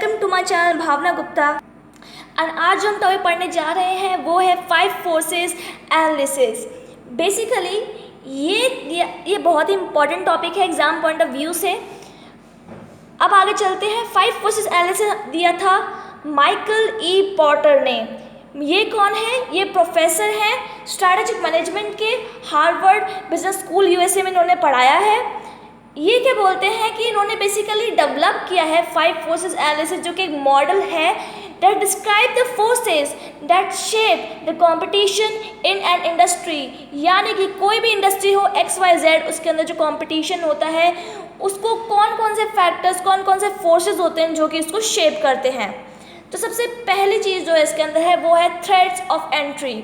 Welcome to my channel भावना गुप्ता। और आज जो हम टॉपिक पढ़ने जा रहे हैं वो है 5 फोर्सेस एनालिसिस। बेसिकली ये बहुत ही इंपॉर्टेंट टॉपिक है एग्जाम पॉइंट ऑफ व्यू से। अब आगे चलते हैं। 5 फोर्सेस एनालिसिस दिया था माइकल ई पॉटर ने। ये कौन है? ये प्रोफेसर हैं स्ट्रैटेजिक मैनेजमेंट के हार्वर्ड बिजनेस स्कूल यूएसए में इन्होंने पढ़ाया है। ये क्या बोलते हैं कि इन्होंने बेसिकली डेवलप किया है 5 फोर्सेस एनालिसिस, जो कि एक मॉडल है that describe the forces that shape the competition in an industry। यानी कि कोई भी इंडस्ट्री हो XYZ, उसके अंदर जो कंपटीशन होता है उसको कौन कौन से फैक्टर्स, कौन कौन से फोर्सेस होते हैं जो कि इसको शेप करते हैं। तो सबसे पहली चीज़ जो है इसके अंदर है वो है थ्रेट्स ऑफ एंट्री,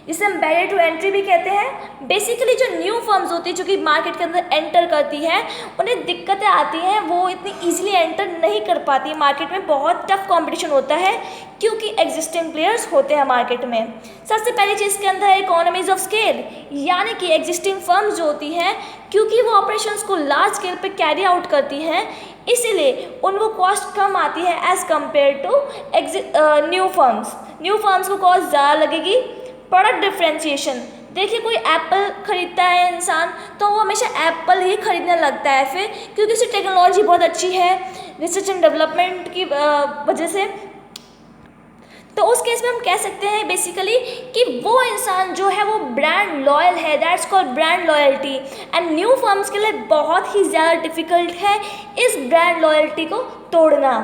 जिसे हम बैरियर टू एंट्री भी कहते हैं। बेसिकली जो न्यू फर्म्स होती है जो कि मार्केट के अंदर एंटर करती हैं, उन्हें दिक्कतें आती हैं, वो इतनी इजीली एंटर नहीं कर पाती। मार्केट में बहुत टफ कंपटीशन होता है क्योंकि एग्जिस्टिंग प्लेयर्स होते हैं मार्केट में। सबसे पहली चीज़ के अंदर है इकोनॉमीज ऑफ स्केल, यानी कि एग्जिस्टिंग फर्म्स जो होती हैं क्योंकि वो ऑपरेशंस को लार्ज स्केल पर कैरी आउट करती हैं, इसीलिए उनको कॉस्ट कम आती है as compare to new firms. New firms को कॉस्ट ज़्यादा लगेगी। प्रोडक्ट डिफ्रेंशिएशन, देखिए कोई एप्पल ख़रीदता है इंसान तो वो हमेशा एप्पल ही खरीदने लगता है फिर, क्योंकि उसकी टेक्नोलॉजी बहुत अच्छी है रिसर्च एंड डेवलपमेंट की वजह से। तो उस केस में हम कह सकते हैं बेसिकली कि वो इंसान जो है वो ब्रांड लॉयल है, that's called brand loyalty. And new firms के लिए बहुत ही ज़्यादा डिफ़िकल्ट है इस ब्रांड लॉयल्टी को तोड़ना।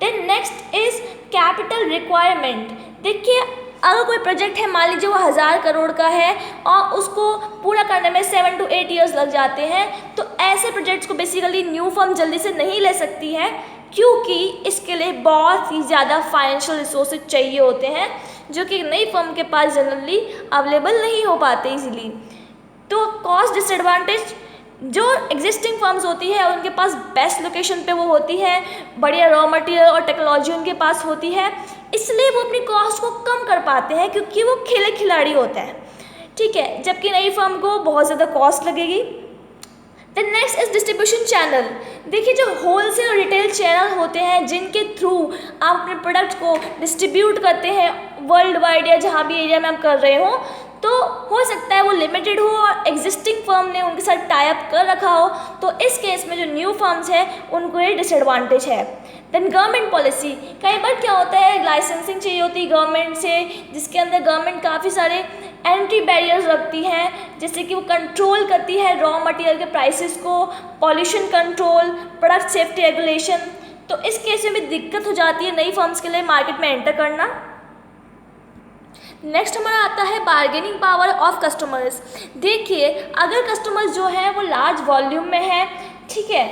Then next is capital requirement. देखिए अगर कोई प्रोजेक्ट है, मान लीजिए वो 1000 करोड़ का है और उसको पूरा करने में 7 to 8 ईयर्स लग जाते हैं, तो ऐसे प्रोजेक्ट्स को बेसिकली न्यू फर्म जल्दी से नहीं ले सकती है क्योंकि इसके लिए बहुत ही ज़्यादा फाइनेंशियल रिसोर्सेज चाहिए होते हैं जो कि नई फर्म के पास जनरली अवेलेबल नहीं हो पाते इजीली। तो कॉस्ट डिसएडवांटेज, जो एग्जिस्टिंग फर्म्स होती है उनके पास बेस्ट लोकेशन पे वो होती है, बढ़िया रॉ मटेरियल और टेक्नोलॉजी उनके पास होती है, इसलिए वो अपनी कॉस्ट को कम कर पाते हैं क्योंकि वो खेले खिलाड़ी होते हैं, ठीक है, जबकि नई फर्म को बहुत ज़्यादा कॉस्ट लगेगी। Then next is distribution channel. देखिए जो होलसेल और रिटेल चैनल होते हैं जिनके थ्रू आप अपने प्रोडक्ट को डिस्ट्रीब्यूट करते हैं वर्ल्ड वाइड या जहाँ भी एरिया में आप कर रहे हो, तो हो सकता है वो लिमिटेड हो और एग्जिस्टिंग फर्म ने उनके साथ टाई अप कर रखा हो, तो इस केस में जो न्यू फर्म्स हैं उनको ये डिसएडवांटेज है। देन गवर्नमेंट पॉलिसी, कई बार क्या होता है लाइसेंसिंग चाहिए होती है गवर्नमेंट से, जिसके अंदर गवर्नमेंट काफ़ी सारे एंट्री बैरियर्स रखती हैं, जैसे कि वो कंट्रोल करती है रॉ मटेरियल के प्राइसेस को, pollution control, product safety regulation. तो इस केस में भी दिक्कत हो जाती है नई फर्म्स के लिए मार्केट में एंटर करना। नेक्स्ट हमारा आता है बार्गेनिंग पावर ऑफ कस्टमर्स। देखिए अगर कस्टमर्स जो है वो लार्ज वॉल्यूम में है, ठीक है,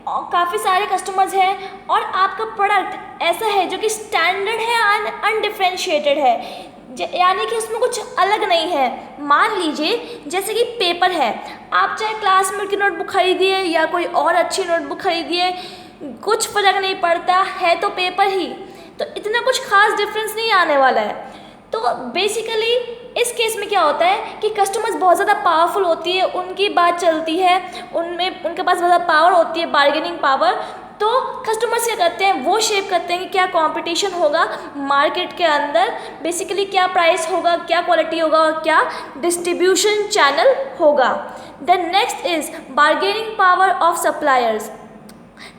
और काफ़ी सारे कस्टमर्स हैं और आपका प्रोडक्ट ऐसा है जो कि स्टैंडर्ड है, अनडिफ्रेंशिएटेड है, यानी कि उसमें कुछ अलग नहीं है। मान लीजिए जैसे कि पेपर है, आप चाहे क्लासमेट की नोटबुक खरीदिए या कोई और अच्छी नोटबुक खरीदिए, कुछ फ़र्क नहीं पड़ता, है तो पेपर ही, तो इतना कुछ खास डिफरेंस नहीं आने वाला है। तो बेसिकली इस केस में क्या होता है कि कस्टमर्स बहुत ज़्यादा पावरफुल होती है, उनकी बात चलती है, उनके पास ज़्यादा पावर होती है, बार्गेनिंग पावर। तो कस्टमर्स क्या करते हैं, वो शेप करते हैं कि क्या कंपटीशन होगा मार्केट के अंदर, बेसिकली क्या प्राइस होगा, क्या क्वालिटी होगा और क्या डिस्ट्रीब्यूशन चैनल होगा। Then next is bargaining power of suppliers.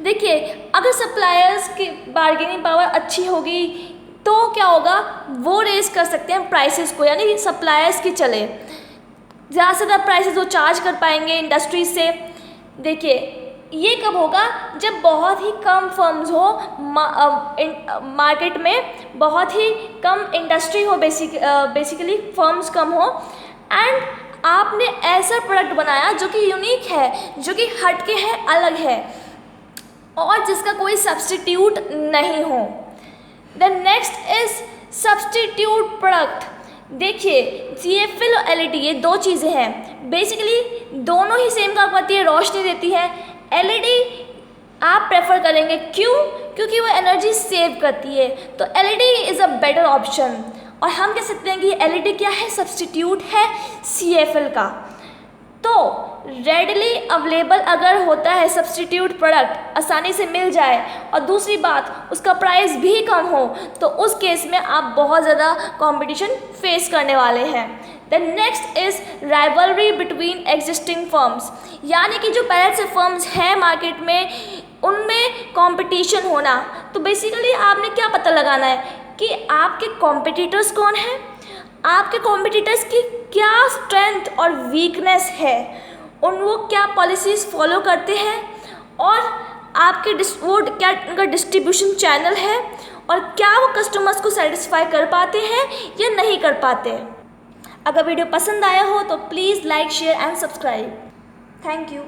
देखिए अगर सप्लायर्स की बार्गेनिंग पावर अच्छी होगी तो क्या होगा, वो रेस कर सकते हैं प्राइसेस को, यानी सप्लायर्स की चले ज़्यादा से ज़्यादा प्राइसेस वो चार्ज कर पाएंगे इंडस्ट्रीज से। देखिए ये कब होगा, जब बहुत ही कम फर्म्स हो, मार्केट में बहुत ही कम इंडस्ट्री हो, बेसिकली फर्म्स कम हो, एंड आपने ऐसा प्रोडक्ट बनाया जो कि यूनिक है, जो कि हटके है, अलग है और जिसका कोई सब्स्टिट्यूट नहीं हो। The next is substitute product. देखिए CFL और LED ये दो चीज़ें हैं, बेसिकली दोनों ही सेम काम करती है, रोशनी देती है। LED आप प्रेफर करेंगे, क्यों? क्योंकि वो एनर्जी सेव करती है, तो LED is a better option. और हम कह सकते हैं कि LED क्या है, सब्स्टिट्यूट है CFL का। तो रेडली अवेलेबल अगर होता है सब्स्टिट्यूट प्रोडक्ट, आसानी से मिल जाए, और दूसरी बात उसका प्राइस भी कम हो, तो उस केस में आप बहुत ज़्यादा कंपटीशन फेस करने वाले हैं। The next is rivalry between existing firms, यानी कि जो पहले से फर्म्स हैं मार्केट में उनमें कंपटीशन होना। तो बेसिकली आपने क्या पता लगाना है कि आपके कॉम्पिटिटर्स कौन हैं, आपके कॉम्पिटिटर्स की क्या स्ट्रेंथ और वीकनेस है, वो क्या पॉलिसीज़ फॉलो करते हैं, और आपके वो क्या उनका डिस्ट्रीब्यूशन चैनल है, और क्या वो कस्टमर्स को सेटिस्फाई कर पाते हैं या नहीं कर पाते। अगर वीडियो पसंद आया हो तो please like, share and subscribe. Thank you.